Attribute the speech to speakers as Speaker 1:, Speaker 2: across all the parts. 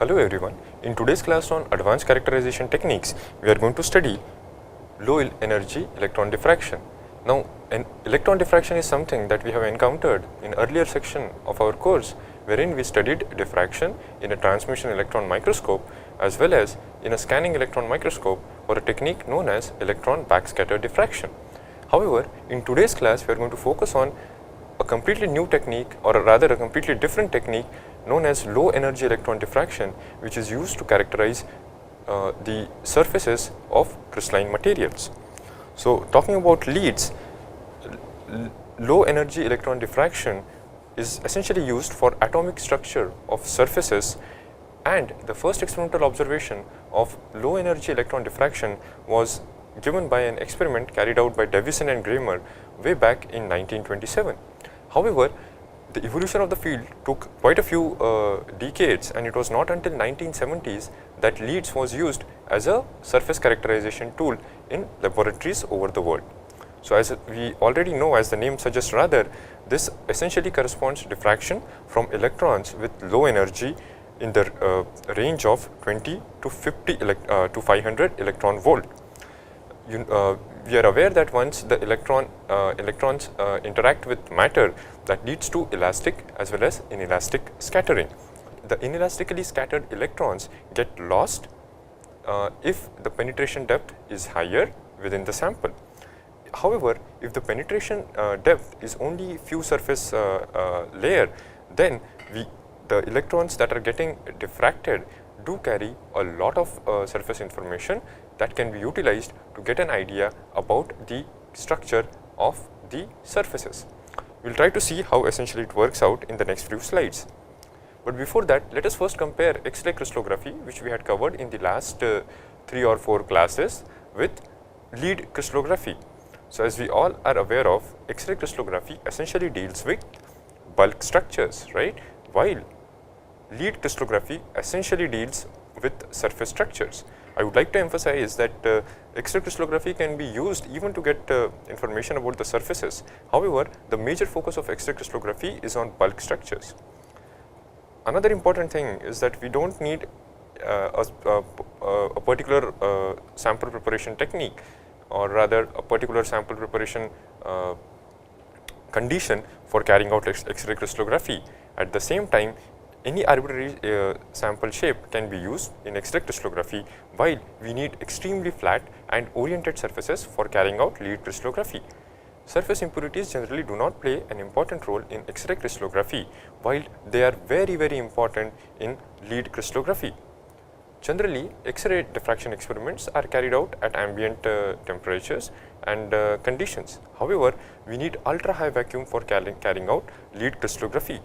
Speaker 1: Hello everyone. In today's class on advanced characterization techniques, we are going to study low energy electron diffraction. Now, an electron diffraction is something that we have encountered in earlier section of our course, wherein we studied diffraction in a transmission electron microscope as well as in a scanning electron microscope for a technique known as electron backscatter diffraction. However, in today's class, we are going to focus on a completely new technique, or rather a completely different technique known as low energy electron diffraction, which is used to characterize the surfaces of crystalline materials. So, talking about leads, low energy electron diffraction is essentially used for atomic structure of surfaces, and the first experimental observation of low energy electron diffraction was given by an experiment carried out by Davison and Kramer way back in 1927. However, the evolution of the field took quite a few decades, and it was not until 1970s that leads was used as a surface characterization tool in laboratories over the world. So, as we already know, as the name suggests rather, this essentially corresponds to diffraction from electrons with low energy in the range of 20 to 50 to 500 electron volt. We are aware that once the electrons interact with matter, that leads to elastic as well as inelastic scattering. The inelastically scattered electrons get lost if the penetration depth is higher within the sample. However, if the penetration depth is only few surface layer, then the electrons that are getting diffracted do carry a lot of surface information that can be utilized to get an idea about the structure of the surfaces. We will try to see how essentially it works out in the next few slides. But before that, let us first compare X-ray crystallography, which we had covered in the last 3 or 4 classes, with lead crystallography. So, as we all are aware of, X-ray crystallography essentially deals with bulk structures, right, while lead crystallography essentially deals with surface structures. I would like to emphasize that X-ray crystallography can be used even to get information about the surfaces. However, the major focus of X-ray crystallography is on bulk structures. Another important thing is that we don't need a particular sample preparation technique, or rather a particular sample preparation condition for carrying out X-ray crystallography. At the same time, any arbitrary sample shape can be used in X-ray crystallography, while we need extremely flat and oriented surfaces for carrying out lead crystallography. Surface impurities generally do not play an important role in X-ray crystallography, while they are very important in lead crystallography. Generally, X-ray diffraction experiments are carried out at ambient temperatures and conditions. However, we need ultra high vacuum for carrying out lead crystallography.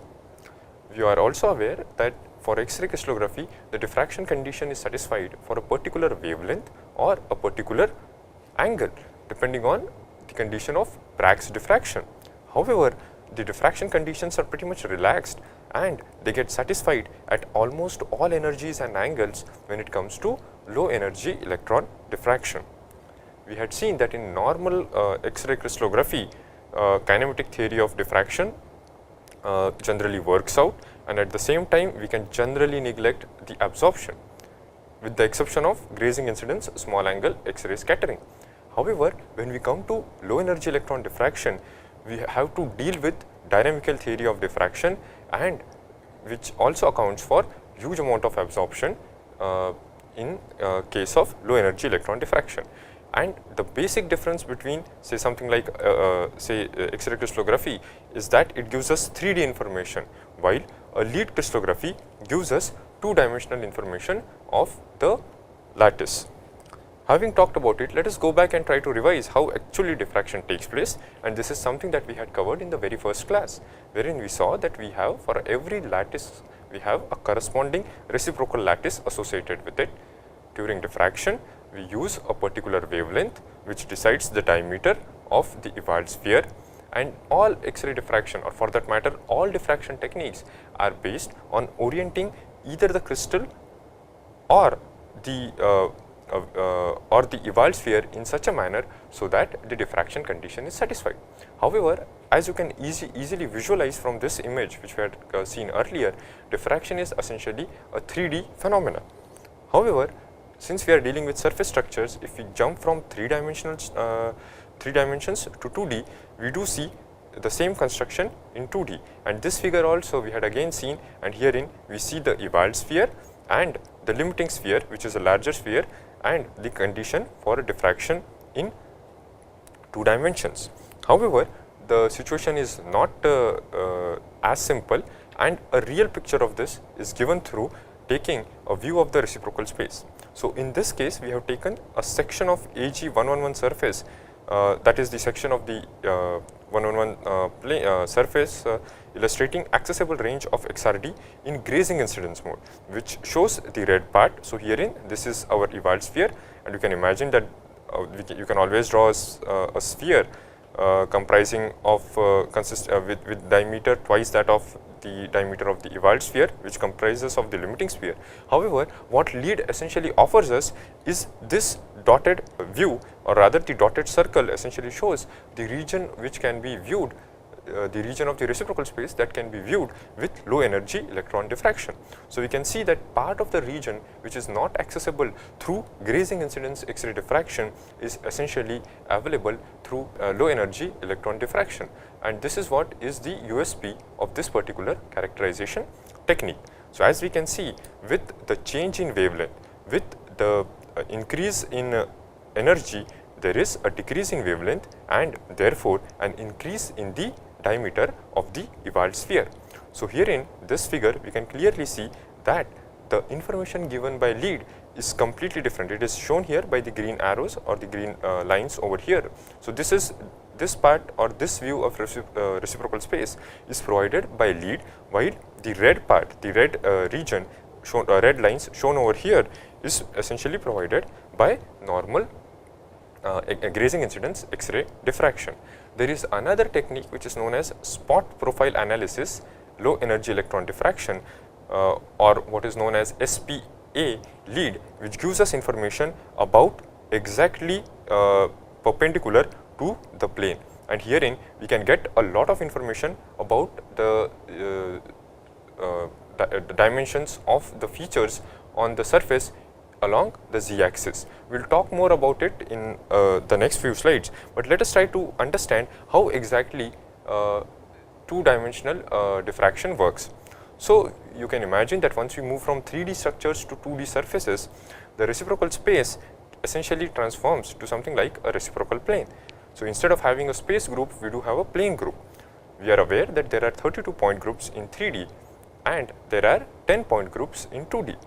Speaker 1: You are also aware that for X-ray crystallography, the diffraction condition is satisfied for a particular wavelength or a particular angle, depending on the condition of Bragg's diffraction. However, the diffraction conditions are pretty much relaxed, and they get satisfied at almost all energies and angles when it comes to low energy electron diffraction. We had seen that in normal X-ray crystallography, kinematic theory of diffraction generally works out, and at the same time we can generally neglect the absorption, with the exception of grazing incidence small angle X-ray scattering. However, when we come to low energy electron diffraction, we have to deal with dynamical theory of diffraction, and which also accounts for huge amount of absorption in case of low energy electron diffraction. And the basic difference between, say, something like X-ray crystallography is that it gives us 3D information, while a lead crystallography gives us 2-dimensional information of the lattice. Having talked about it, let us go back and try to revise how actually diffraction takes place, and this is something that we had covered in the very first class, wherein we saw that we have, for every lattice, we have a corresponding reciprocal lattice associated with it. During diffraction, we use a particular wavelength which decides the diameter of the Ewald sphere, and all X-ray diffraction, or for that matter all diffraction techniques, are based on orienting either the crystal or the or the eval sphere in such a manner so that the diffraction condition is satisfied. However, as you can easily visualize from this image which we had seen earlier, diffraction is essentially a 3D phenomena. However, since we are dealing with surface structures, if we jump from 3 dimensions to 2D, we do see the same construction in 2D, and this figure also we had again seen, and herein we see the eval sphere and the limiting sphere, which is a larger sphere, and the condition for diffraction in 2 dimensions. However, the situation is not as simple, and a real picture of this is given through taking a view of the reciprocal space. So, in this case we have taken a section of AG111 surface, that is the section of the 111 surface illustrating accessible range of XRD in grazing incidence mode, which shows the red part. So, herein this is our eval sphere, and you can imagine that you can always draw a sphere comprising of with diameter twice that of the diameter of the eval sphere, which comprises of the limiting sphere. However, what LEED essentially offers us is this dotted view, or rather the dotted circle essentially shows the region which can be viewed, the region of the reciprocal space that can be viewed with low energy electron diffraction. So, we can see that part of the region which is not accessible through grazing incidence X-ray diffraction is essentially available through low energy electron diffraction, and this is what is the USP of this particular characterization technique. So, as we can see, with the change in wavelength, with the increase in energy, there is a decrease in wavelength and therefore an increase in the diameter of the eval sphere. So, here in this figure we can clearly see that the information given by LEED is completely different. It is shown here by the green arrows or the green lines over here. So, this part or this view of reciprocal space is provided by LEED, while the red part, the red region shown, red lines shown over here is essentially provided by normal grazing incidence X-ray diffraction. There is another technique which is known as spot profile analysis, low energy electron diffraction, or what is known as SPA LEED, which gives us information about exactly perpendicular to the plane, and herein we can get a lot of information about the dimensions of the features on the surface along the z-axis. We will talk more about it in the next few slides, but let us try to understand how exactly two-dimensional diffraction works. So, you can imagine that once we move from 3D structures to 2D surfaces, the reciprocal space essentially transforms to something like a reciprocal plane. So, instead of having a space group, we do have a plane group. We are aware that there are 32 point groups in 3D and there are 10 point groups in 2D.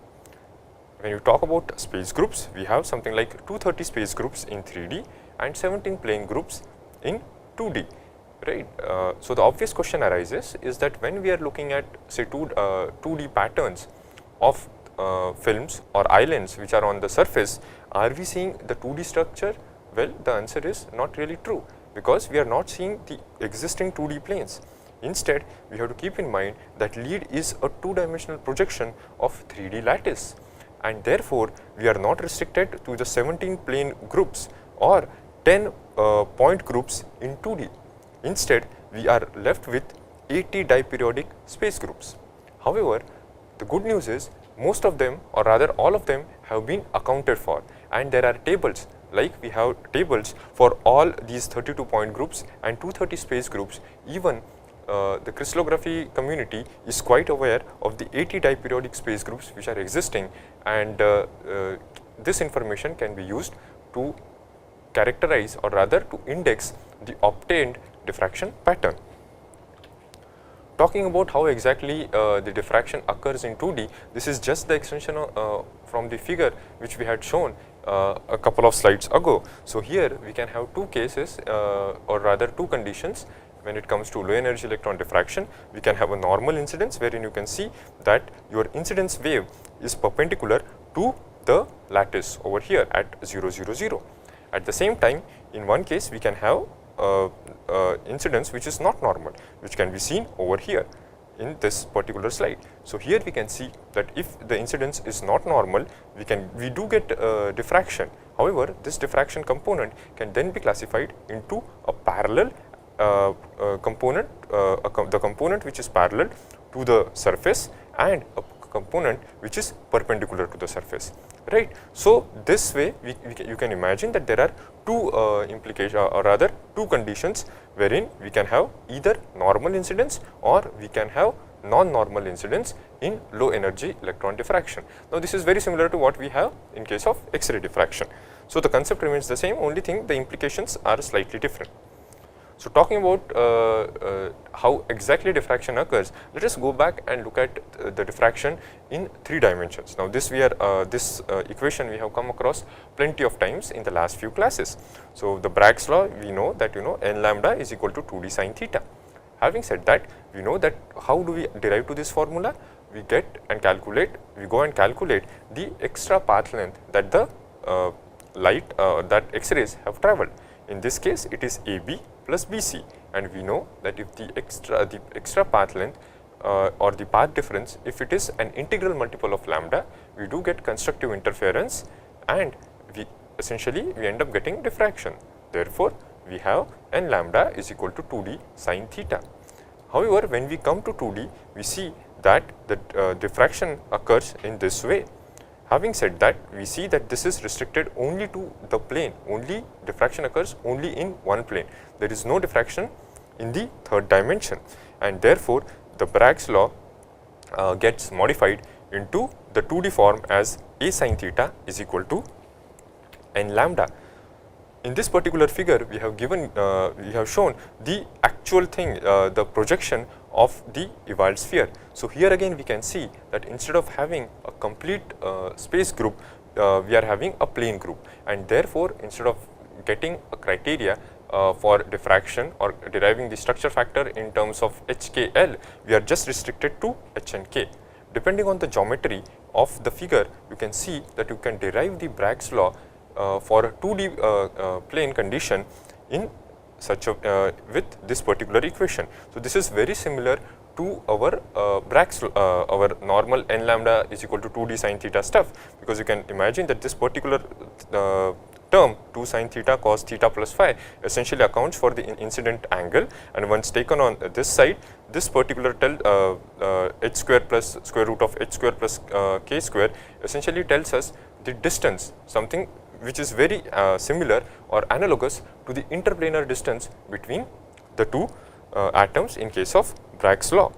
Speaker 1: When you talk about space groups, we have something like 230 space groups in 3D and 17 plane groups in 2D, right? So, the obvious question arises is that when we are looking at say 2D patterns of films or islands which are on the surface, are we seeing the 2D structure? Well, the answer is not really true, because we are not seeing the existing 2D planes. Instead, we have to keep in mind that LEED is a two-dimensional projection of 3D lattice, and therefore, we are not restricted to the 17 plane groups or 10 point groups in 2D. Instead, we are left with 80 diperiodic space groups. However, the good news is most of them, or rather all of them, have been accounted for, and there are tables, like we have tables for all these 32 point groups and 230 space groups. Even the crystallography community is quite aware of the 80 diperiodic space groups which are existing, and this information can be used to characterize, or rather to index, the obtained diffraction pattern. Talking about how exactly the diffraction occurs in 2D, this is just the extension from the figure which we had shown a couple of slides ago. So, here we can have two cases or rather two conditions. When it comes to low energy electron diffraction, we can have a normal incidence wherein you can see that your incidence wave is perpendicular to the lattice over here at 0, 0, 0. At the same time, in one case we can have incidence which is not normal, which can be seen over here. in this particular slide. So here we can see that if the incidence is not normal, we do get diffraction. However, this diffraction component can then be classified into a parallel component, the component which is parallel to the surface and a component which is perpendicular to the surface, right. So this way you can imagine that there are two implications, or rather two conditions wherein we can have either normal incidence or we can have non-normal incidence in low energy electron diffraction. Now this is very similar to what we have in case of X-ray diffraction. So the concept remains the same, only thing the implications are slightly different. So talking about how exactly diffraction occurs, let us go back and look at the diffraction in 3 dimensions. Now this equation we have come across plenty of times in the last few classes. So the Bragg's law, we know that n lambda is equal to 2d sin theta. Having said that, we know that how do we derive to this formula? We go and calculate the extra path length that the that X-rays have travelled. In this case, it is AB plus BC, and we know that if the extra path length or the path difference, if it is an integral multiple of lambda, we do get constructive interference, and we end up getting diffraction. Therefore, we have n lambda is equal to 2d sin theta. However, when we come to 2d, we see that the diffraction occurs in this way. Having said that, we see that this is restricted only to the plane, only diffraction occurs only in one plane. There is no diffraction in the third dimension, and therefore the Bragg's law gets modified into the 2D form as a sin theta is equal to n lambda. In this particular figure, we have shown the actual thing, the projection of the evolved sphere. So here again we can see that instead of having a complete space group, we are having a plane group, and therefore instead of getting a criteria for diffraction or deriving the structure factor in terms of HKL, we are just restricted to H and K. Depending on the geometry of the figure, you can see that you can derive the Bragg's law for a 2D plane condition in such a with this particular equation. So this is very similar to our Bragg's our normal n lambda is equal to 2d sin theta stuff, because you can imagine that this particular term 2 sin theta cos theta plus phi essentially accounts for the incident angle, and once taken on this side, this particular h square plus square root of h square plus k square essentially tells us the distance, something which is very similar or analogous to the interplanar distance between the two atoms in case of Bragg's law.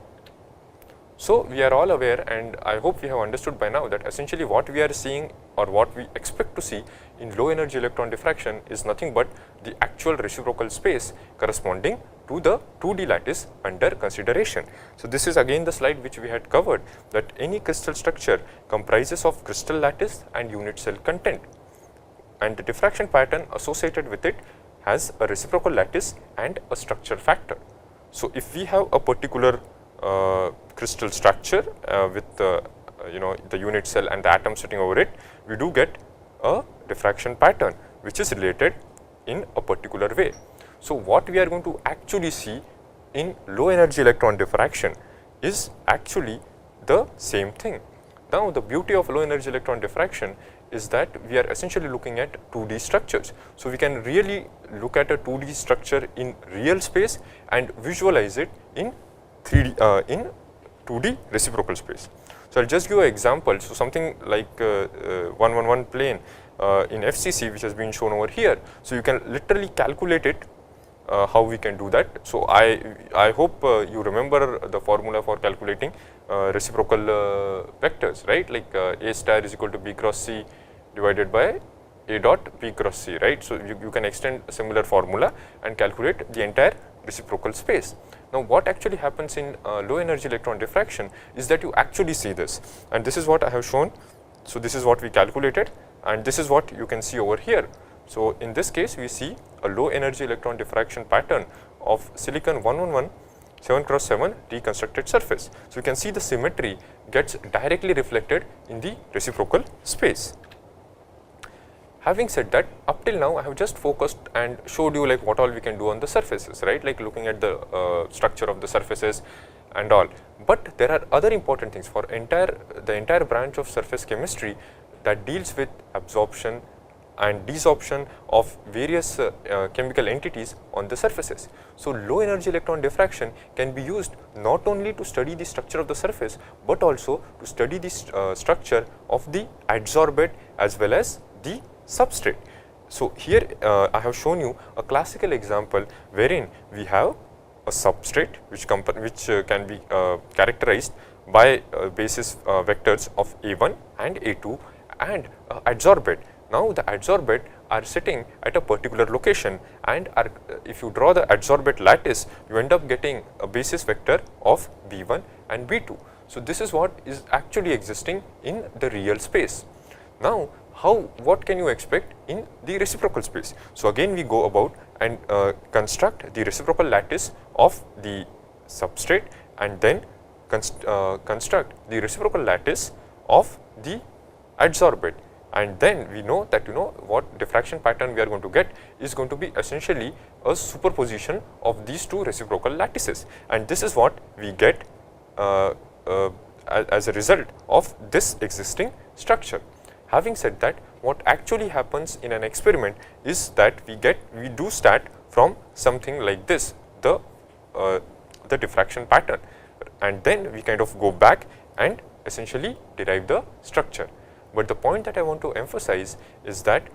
Speaker 1: So we are all aware, and I hope we have understood by now, that essentially what we are seeing or what we expect to see in low energy electron diffraction is nothing but the actual reciprocal space corresponding to the 2D lattice under consideration. So this is again the slide which we had covered, that any crystal structure comprises of crystal lattice and unit cell content, and the diffraction pattern associated with it has a reciprocal lattice and a structure factor. So if we have a particular crystal structure with the unit cell and the atom sitting over it, we do get a diffraction pattern which is related in a particular way. So what we are going to actually see in low energy electron diffraction is actually the same thing. Now the beauty of low energy electron diffraction is that we are essentially looking at 2D structures. So we can really look at a 2D structure in real space and visualize it in 2D reciprocal space. So I'll just give an example. So something like 111 plane in FCC, which has been shown over here. So you can literally calculate it, how we can do that. So I hope you remember the formula for calculating reciprocal vectors, right? Like A star is equal to B cross C divided by A dot B cross C, right? So you can extend a similar formula and calculate the entire reciprocal space. Now what actually happens in low energy electron diffraction is that you actually see this, and this is what I have shown. So this is what we calculated, and this is what you can see over here. So in this case, we see a low energy electron diffraction pattern of silicon 111 7x7 reconstructed surface. So you can see the symmetry gets directly reflected in the reciprocal space. Having said that, up till now I have just focused and showed you like what all we can do on the surfaces, right? Like looking at the structure of the surfaces, and all. But there are other important things for the entire branch of surface chemistry that deals with absorption and desorption of various chemical entities on the surfaces. So low energy electron diffraction can be used not only to study the structure of the surface, but also to study the structure of the adsorbate as well as the substrate. So here I have shown you a classical example wherein we have a substrate which can be characterized by basis vectors of A1 and A2 and adsorbate. Now the adsorbate are sitting at a particular location, and if you draw the adsorbate lattice, you end up getting a basis vector of B1 and B2. So this is what is actually existing in the real space. Now what can you expect in the reciprocal space? So again we go about and construct the reciprocal lattice of the substrate, and then construct the reciprocal lattice of the adsorbate. And then we know that what diffraction pattern we are going to get is going to be essentially a superposition of these two reciprocal lattices, and this is what we get as a result of this existing structure. Having said that, what actually happens in an experiment is that we do start from something like this, the diffraction pattern, and then we kind of go back and essentially derive the structure. But the point that I want to emphasize is that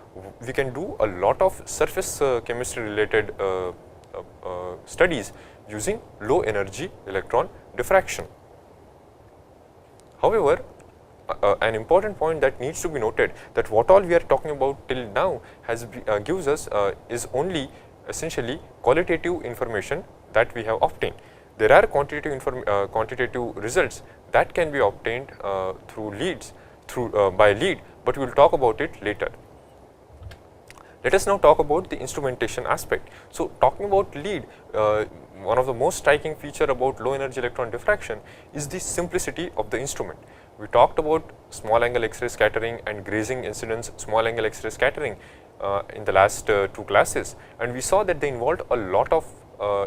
Speaker 1: we can do a lot of surface chemistry related studies using low energy electron diffraction. However, an important point that needs to be noted, that what all we are talking about till now gives us is only essentially qualitative information that we have obtained. There are quantitative results that can be obtained by lead, but we will talk about it later. Let us now talk about the instrumentation aspect. So talking about lead, one of the most striking feature about low energy electron diffraction is the simplicity of the instrument. We talked about small angle X-ray scattering and grazing incidence small angle X-ray scattering in the last two classes, and we saw that they involved a lot of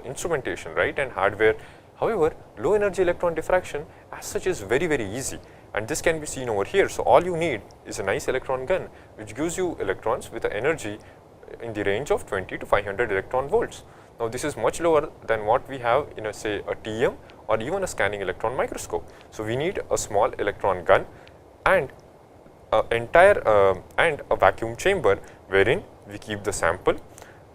Speaker 1: instrumentation, right, and hardware. However, low energy electron diffraction as such is very easy, and this can be seen over here. So all you need is a nice electron gun which gives you electrons with an energy in the range of 20 to 500 electron volts. Now this is much lower than what we have in say a TEM or even a scanning electron microscope. So we need a small electron gun and a vacuum chamber wherein we keep the sample.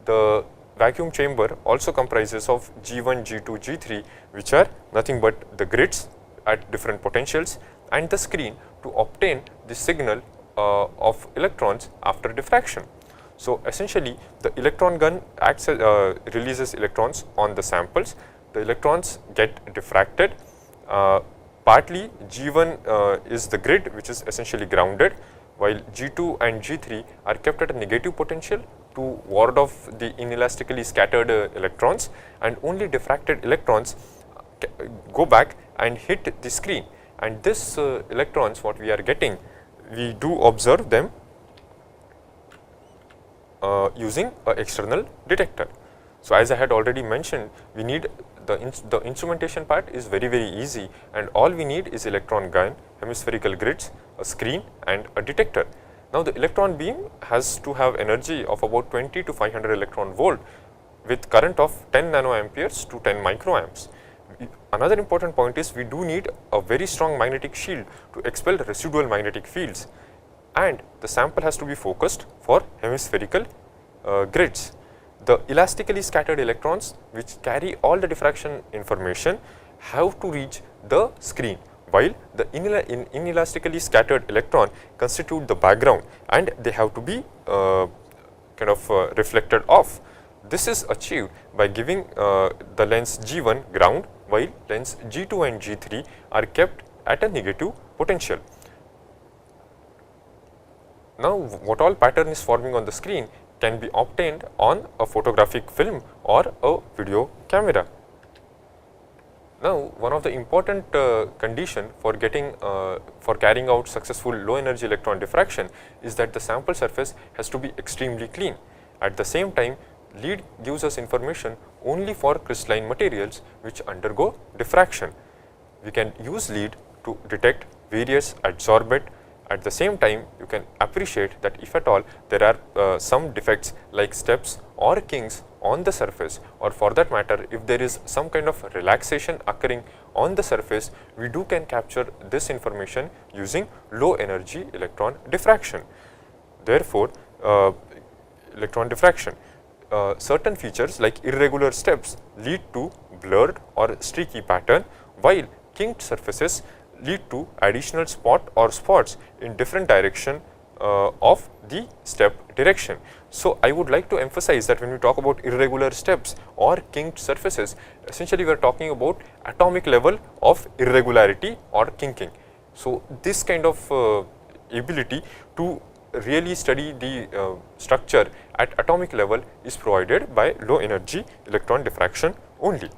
Speaker 1: The vacuum chamber also comprises of G1, G2, G3, which are nothing but the grids at different potentials, and the screen to obtain the signal of electrons after diffraction. So essentially the electron gun releases electrons on the samples. The electrons get diffracted. Partly G1 is the grid which is essentially grounded, while G2 and G3 are kept at a negative potential to ward off the inelastically scattered electrons, and only diffracted electrons go back and hit the screen. And this electrons what we are getting, we do observe them using an external detector. So as I had already mentioned, we need the instrumentation part is very easy, and all we need is electron gun, hemispherical grids, a screen and a detector. Now the electron beam has to have energy of about 20 to 500 electron volt with current of 10 nanoamperes to 10 microamps. Another important point is we do need a very strong magnetic shield to expel residual magnetic fields, and the sample has to be focused for hemispherical grids. The elastically scattered electrons which carry all the diffraction information have to reach the screen, while the inelastically scattered electron constitute the background and they have to be reflected off. This is achieved by giving the lens G1 ground, while lens G2 and G3 are kept at a negative potential. Now what all pattern is forming on the screen can be obtained on a photographic film or a video camera. Now one of the important condition for carrying out successful low energy electron diffraction is that the sample surface has to be extremely clean. At the same time, lead gives us information only for crystalline materials which undergo diffraction. We can use lead to detect various adsorbate. At the same time, you can appreciate that if at all there are some defects like steps or kinks on the surface, or for that matter if there is some kind of relaxation occurring on the surface, we can capture this information using low energy electron diffraction. Therefore, electron diffraction, certain features like irregular steps lead to blurred or streaky pattern, while kinked surfaces lead to additional spot or spots in different direction of the step direction. So, I would like to emphasize that when we talk about irregular steps or kinked surfaces, essentially we are talking about atomic level of irregularity or kinking. So, this kind of ability to really study the structure at atomic level is provided by low energy electron diffraction only.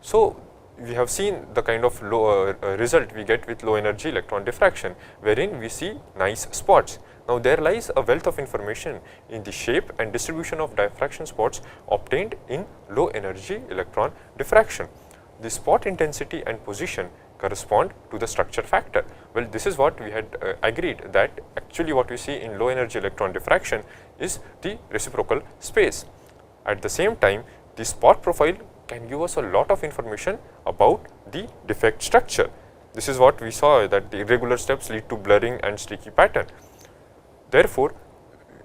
Speaker 1: So, we have seen the kind of low result we get with low energy electron diffraction, wherein we see nice spots. Now, there lies a wealth of information in the shape and distribution of diffraction spots obtained in low energy electron diffraction. The spot intensity and position correspond to the structure factor. Well, this is what we had agreed, that actually what we see in low energy electron diffraction is the reciprocal space. At the same time, the spot profile can give us a lot of information about the defect structure. This is what we saw, that the irregular steps lead to blurring and streaky pattern. Therefore,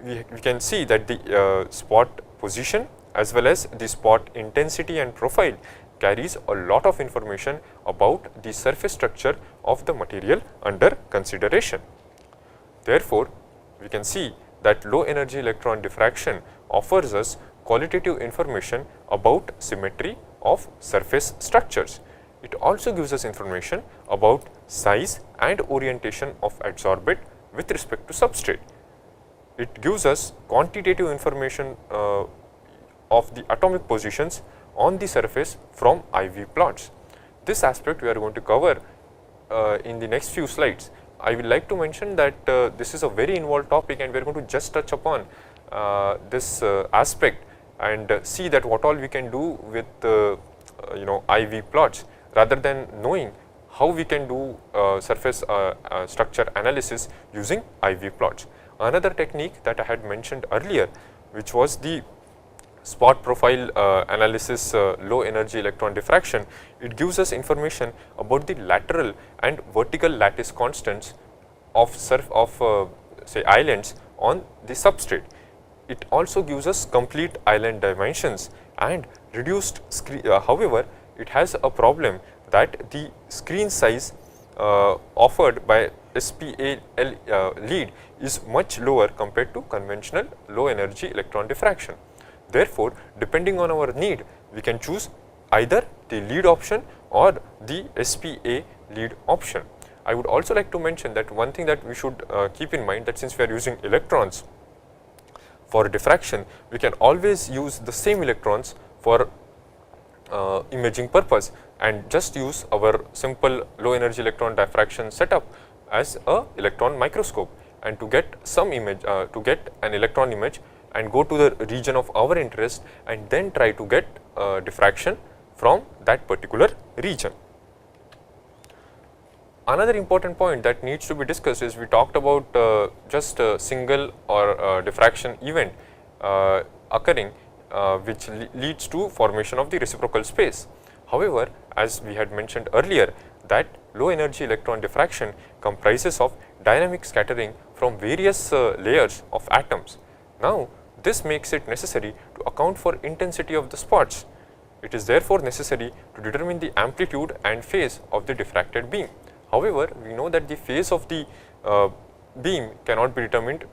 Speaker 1: we can see that the spot position as well as the spot intensity and profile carries a lot of information about the surface structure of the material under consideration. Therefore, we can see that low energy electron diffraction offers us qualitative information about symmetry of surface structures. It also gives us information about size and orientation of adsorbate with respect to substrate. It gives us quantitative information of the atomic positions on the surface from IV plots. This aspect we are going to cover in the next few slides. I would like to mention that this is a very involved topic, and we are going to just touch upon this aspect and see that what all we can do with IV plots, rather than knowing how we can do surface structure analysis using IV plots. Another technique that I had mentioned earlier, which was the spot profile analysis, low energy electron diffraction, it gives us information about the lateral and vertical lattice constants of say islands on the substrate. It also gives us complete island dimensions and reduced screen. However, it has a problem that the screen size offered by SPA lead is much lower compared to conventional low energy electron diffraction. Therefore, depending on our need, we can choose either the lead option or the SPA lead option. I would also like to mention that one thing that we should keep in mind, that since we are using electrons for diffraction, we can always use the same electrons for imaging purpose and just use our simple low energy electron diffraction setup as a electron microscope, and to get some image, to get an electron image and go to the region of our interest and then try to get diffraction from that particular region. Another important point that needs to be discussed is, we talked about just a single or diffraction event occurring which leads to formation of the reciprocal space. However, as we had mentioned earlier, that low energy electron diffraction comprises of dynamic scattering from various layers of atoms. Now, this makes it necessary to account for intensity of the spots. It is therefore necessary to determine the amplitude and phase of the diffracted beam. However, we know that the phase of the beam cannot be determined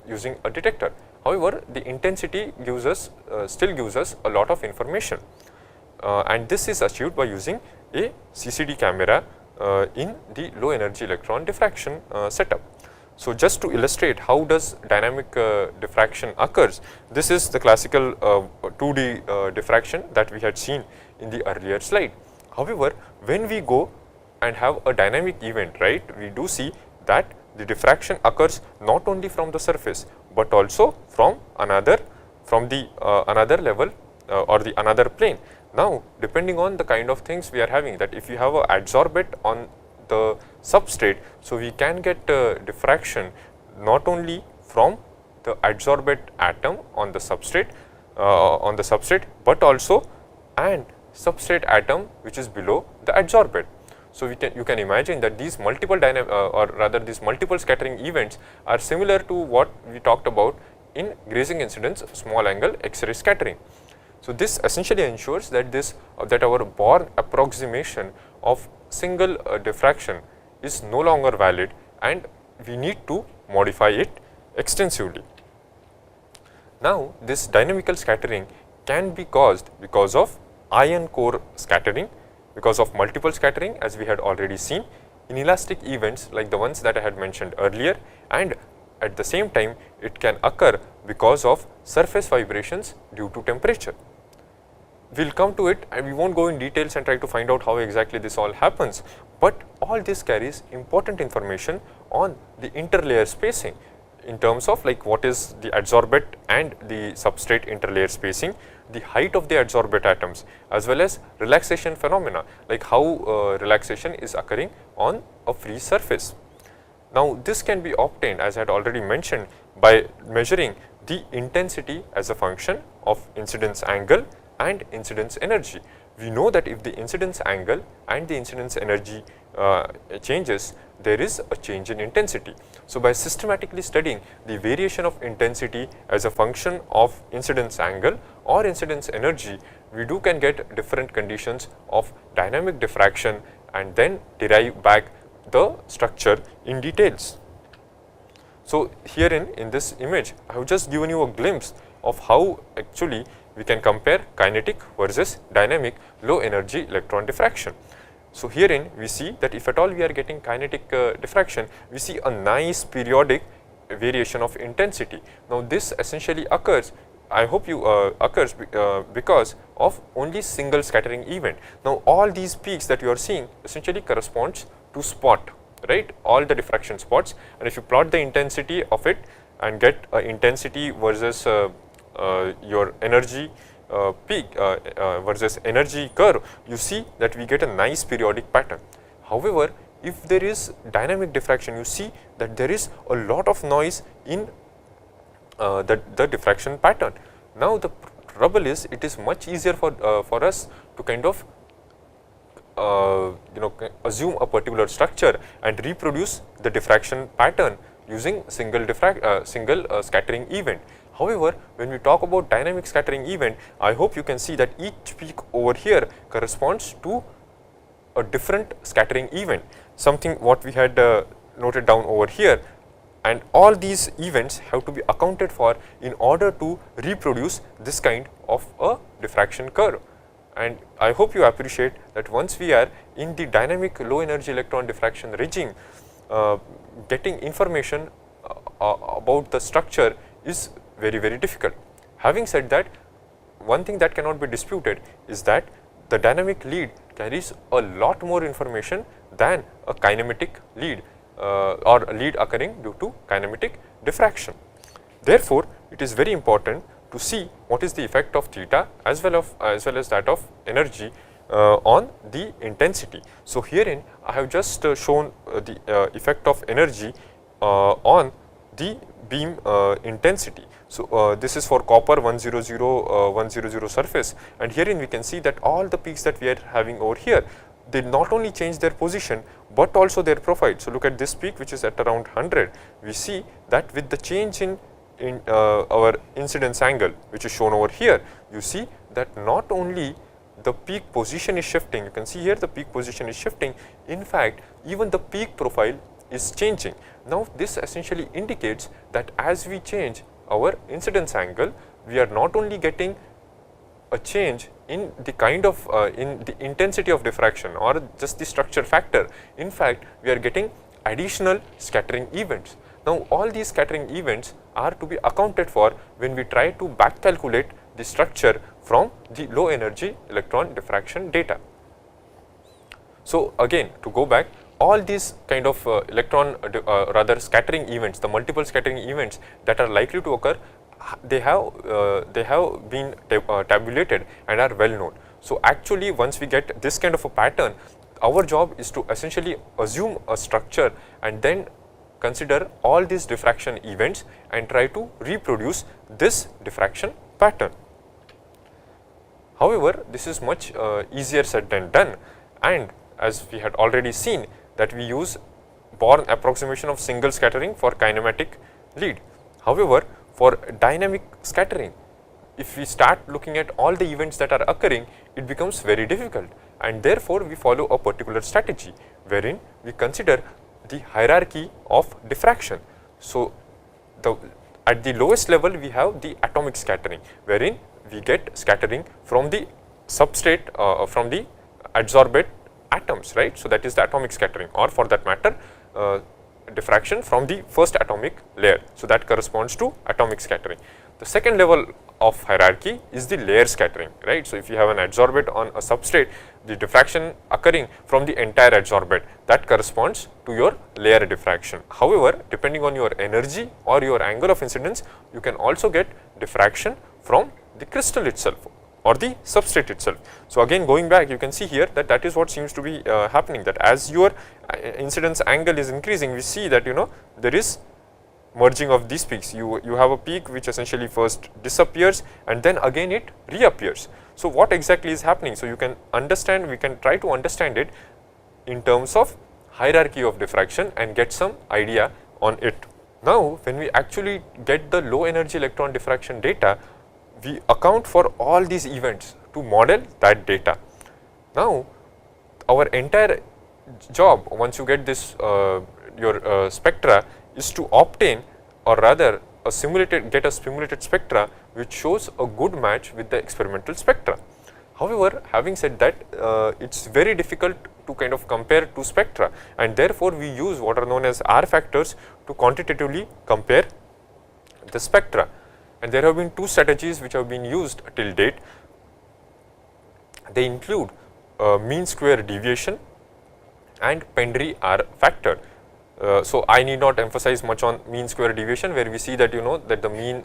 Speaker 1: using a detector. However, the intensity gives us still gives us a lot of information, and this is achieved by using a CCD camera in the low energy electron diffraction setup. So, just to illustrate how does dynamic diffraction occurs, this is the classical 2D diffraction that we had seen in the earlier slide. However, when we go and have a dynamic event, right, we do see that the diffraction occurs not only from the surface but also from another level or the another plane. Now, depending on the kind of things we are having, that if you have a adsorbate on the substrate, so we can get diffraction not only from the adsorbate atom on the substrate, but also and substrate atom which is below the adsorbate. So, you can imagine that these multiple these multiple scattering events are similar to what we talked about in grazing incidence small angle X-ray scattering. So, this essentially ensures that that our Born approximation of single diffraction is no longer valid, and we need to modify it extensively. Now, this dynamical scattering can be caused because of ion core scattering, because of multiple scattering as we had already seen, inelastic events like the ones that I had mentioned earlier, and at the same time it can occur because of surface vibrations due to temperature. We will come to it and we will not go in details and try to find out how exactly this all happens, but all this carries important information on the interlayer spacing in terms of like what is the adsorbate and the substrate interlayer spacing, the height of the adsorbate atoms, as well as relaxation phenomena, like how relaxation is occurring on a free surface. Now, this can be obtained, as I had already mentioned, by measuring the intensity as a function of incidence angle and incidence energy. We know that if the incidence angle and the incidence energy changes, there is a change in intensity. So, by systematically studying the variation of intensity as a function of incidence angle or incidence energy, we can get different conditions of dynamic diffraction and then derive back the structure in details. So, herein in this image, I have just given you a glimpse of how actually we can compare kinetic versus dynamic low energy electron diffraction. So, herein we see that if at all we are getting kinetic diffraction, we see a nice periodic variation of intensity. Now, this essentially occurs, I hope you occurs because of only single scattering event. Now, all these peaks that you are seeing essentially corresponds to spot, right, all the diffraction spots, and if you plot the intensity of it and get intensity versus your energy peak versus energy curve, you see that we get a nice periodic pattern. However, if there is dynamic diffraction, you see that there is a lot of noise in the diffraction pattern. Now, the trouble is it is much easier for us to kind of assume a particular structure and reproduce the diffraction pattern using single scattering event. However, when we talk about dynamic scattering event, I hope you can see that each peak over here corresponds to a different scattering event, something what we had noted down over here, and all these events have to be accounted for in order to reproduce this kind of a diffraction curve. And I hope you appreciate that once we are in the dynamic low energy electron diffraction regime, getting information about the structure is very difficult. Having said that, one thing that cannot be disputed is that the dynamic lead carries a lot more information than a kinematic lead or a lead occurring due to kinematic diffraction. Therefore, it is very important to see what is the effect of theta as well as that of energy on the intensity. So, herein I have just shown the effect of energy on the beam intensity. So, this is for copper 100 surface, and herein we can see that all the peaks that we are having over here, they not only change their position but also their profile. So, look at this peak which is at around 100, we see that with the change in our incidence angle which is shown over here, you see that not only the peak position is shifting, you can see here the peak position is shifting, in fact even the peak profile is changing. Now, this essentially indicates that as we change our incidence angle, we are not only getting a change in the kind of in the intensity of diffraction or just the structure factor, in fact we are getting additional scattering events. Now, all these scattering events are to be accounted for when we try to back calculate the structure from the low energy electron diffraction data. So, again to go back, all these kind of scattering events, the multiple scattering events that are likely to occur they have been tabulated and are well known. So actually once we get this kind of a pattern, our job is to essentially assume a structure and then consider all these diffraction events and try to reproduce this diffraction pattern. However, this is much easier said than done, and as we had already seen that we use Born approximation of single scattering for kinematic lead. However, for dynamic scattering, if we start looking at all the events that are occurring, it becomes very difficult, and therefore we follow a particular strategy wherein we consider the hierarchy of diffraction. So, at the lowest level we have the atomic scattering, wherein we get scattering from the substrate from the adsorbate atoms, right. So, that is the atomic scattering, or for that matter diffraction from the first atomic layer. So, that corresponds to atomic scattering. The second level of hierarchy is the layer scattering, right. So, if you have an adsorbate on a substrate, the diffraction occurring from the entire adsorbate, that corresponds to your layer diffraction. However, depending on your energy or your angle of incidence, you can also get diffraction from the crystal itself or the substrate itself. So, again going back, you can see here that that is what seems to be happening, that as your incidence angle is increasing, we see that there is merging of these peaks. You have a peak which essentially first disappears and then again it reappears. So, what exactly is happening? So, you can understand, we can try to understand it in terms of hierarchy of diffraction and get some idea on it. Now, when we actually get the low energy electron diffraction data, we account for all these events to model that data. Now, our entire job once you get this your spectra is to obtain, or rather get a simulated spectra which shows a good match with the experimental spectra. However, having said that, it is very difficult to kind of compare two spectra, and therefore we use what are known as R factors to quantitatively compare the spectra. And there have been two strategies which have been used till date. They include mean square deviation and Pendry R factor. So, I need not emphasize much on mean square deviation, where we see that that the mean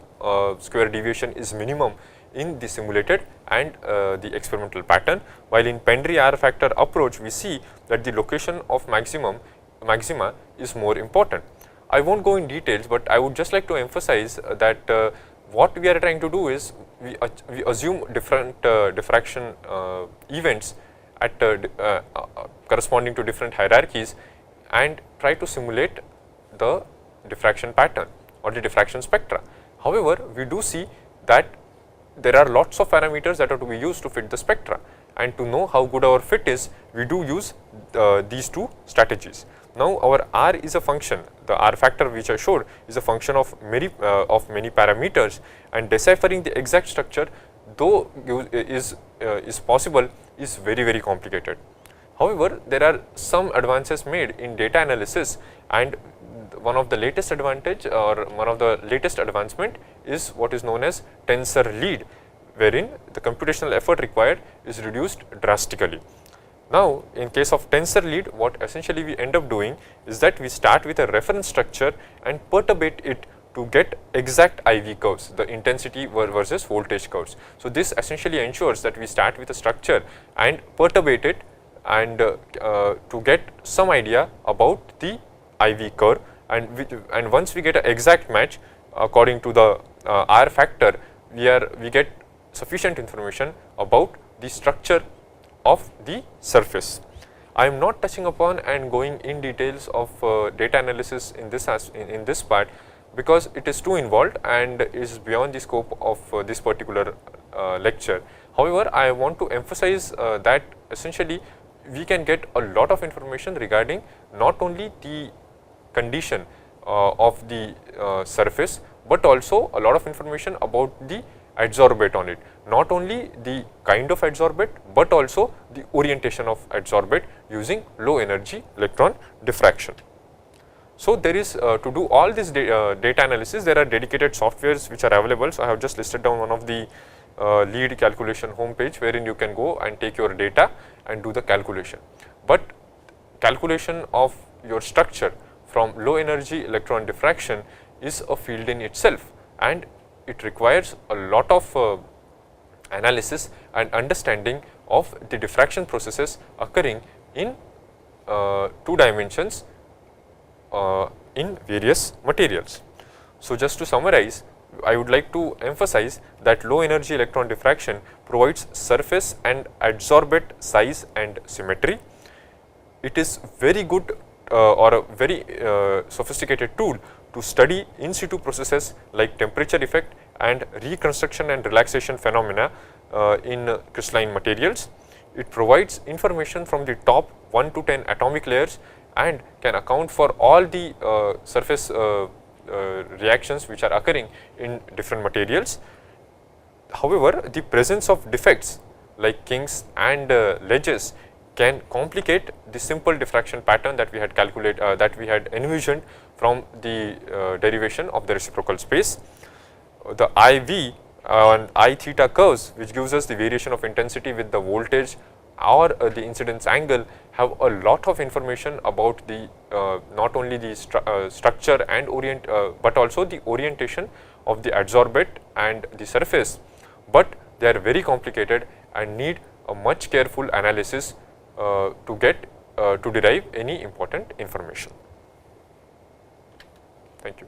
Speaker 1: square deviation is minimum in the simulated and the experimental pattern, while in Pendry R factor approach we see that the location of maxima is more important. I will not go in details, but I would just like to emphasize that what we are trying to do is we assume different diffraction events at corresponding to different hierarchies and try to simulate the diffraction pattern or the diffraction spectra. However, we do see that there are lots of parameters that are to be used to fit the spectra, and to know how good our fit is, we do use these two strategies. Now, our R is a function, the R factor which I showed is a function of many parameters, and deciphering the exact structure, though is possible, is very complicated. However, there are some advances made in data analysis, and one of the latest advantage or one of the latest advancement is what is known as tensor lead, wherein the computational effort required is reduced drastically. Now, in case of tensor lead, what essentially we end up doing is that we start with a reference structure and perturbate it to get exact IV curves, the intensity versus voltage curves. So, this essentially ensures that we start with a structure and perturbate it and to get some idea about the IV curve, and once we get an exact match according to the R factor, we get sufficient information about the structure of the surface. I am not touching upon and going in details of data analysis in this part, because it is too involved and is beyond the scope of this particular lecture. However, I want to emphasize that essentially we can get a lot of information regarding not only the condition of the surface, but also a lot of information about the adsorbate on it, not only the kind of adsorbate, but also the orientation of adsorbate using low energy electron diffraction. So, there is to do all this data analysis, there are dedicated softwares which are available. So, I have just listed down one of the lead calculation homepage, wherein you can go and take your data and do the calculation. But calculation of your structure from low energy electron diffraction is a field in itself, and it requires a lot of analysis and understanding of the diffraction processes occurring in 2 dimensions in various materials. So, just to summarize, I would like to emphasize that low energy electron diffraction provides surface and adsorbate size and symmetry. It is very good or a very sophisticated tool to study in situ processes like temperature effect and reconstruction and relaxation phenomena in crystalline materials. It provides information from the top 1 to 10 atomic layers and can account for all the surface reactions which are occurring in different materials. However, the presence of defects like kinks and ledges can complicate the simple diffraction pattern that we had that we had envisioned from the derivation of the reciprocal space. The IV and I theta curves, which gives us the variation of intensity with the voltage or the incidence angle, have a lot of information about the not only the structure and but also the orientation of the adsorbate and the surface, but they are very complicated and need a much careful analysis to derive any important information. Thank you.